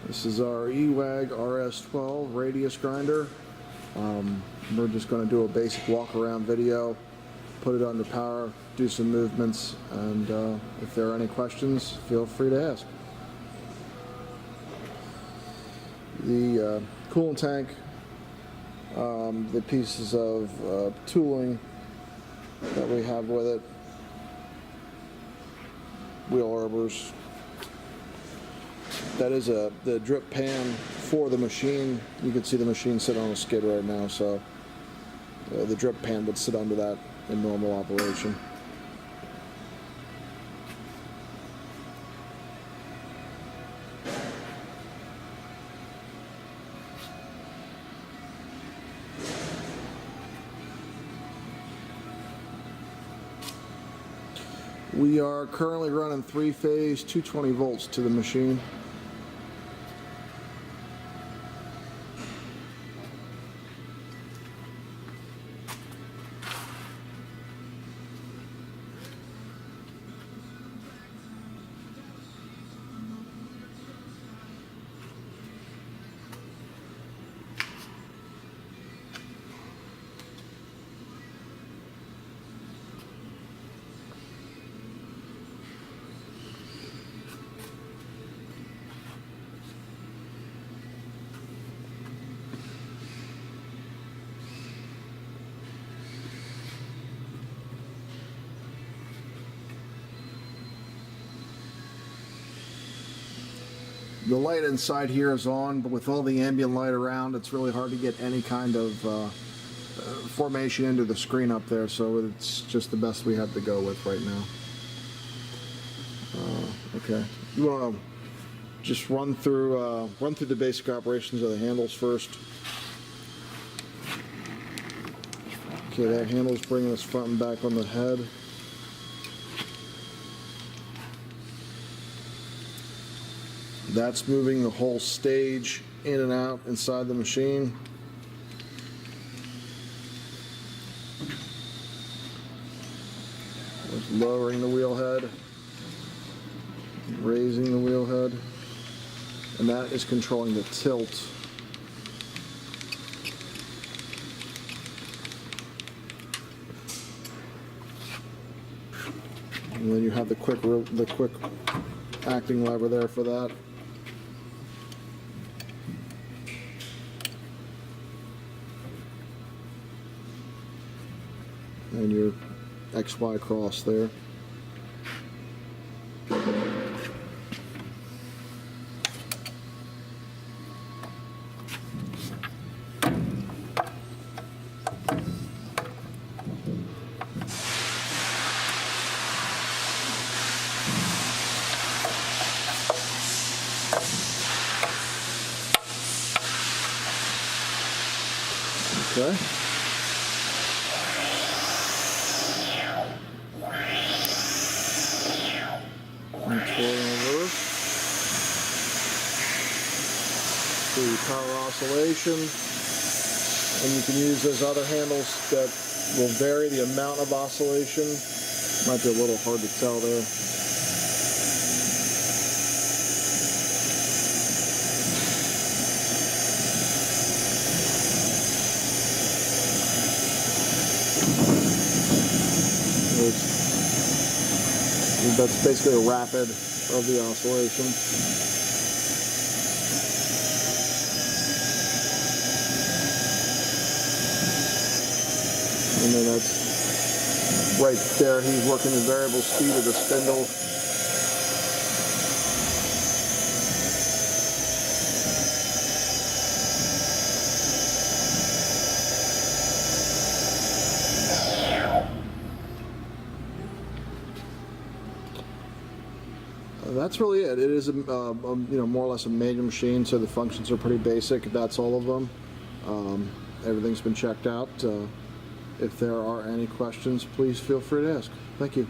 This is our Ewag RS12 radius grinder. We're just going to do a basic walk around video, put it under power, do some movements, and if there are any questions, feel free to ask. The coolant tank, the pieces of tooling that we have with it, wheel arbors. That is the drip pan for the machine. You can see the machine sitting on a skid right now, so the drip pan would sit under that in normal operation. We are currently running 3-phase 220 volts to the machine. The light inside here is on, but with all the ambient light around, it's really hard to get any kind of formation into the screen up there, so it's just the best we have to go with right now. Okay, you want to just run through the basic operations of the handles first. Okay, that handle's bringing us front and back on the head. That's moving the whole stage in and out inside the machine. That's lowering the wheel head, raising the wheel head, and that is controlling the tilt. And then you have the quick acting lever there for that. And your XY cross there. Okay. The power oscillation, and you can use those other handles that will vary the amount of oscillation. Might be a little hard to tell there. That's basically a rapid of the oscillation. And then that's right there, he's working the variable speed of the spindle. That's really it. It is a, more or less a manual machine, so the functions are pretty basic. That's all of them. Everything's been checked out. If there are any questions, please feel free to ask. Thank you.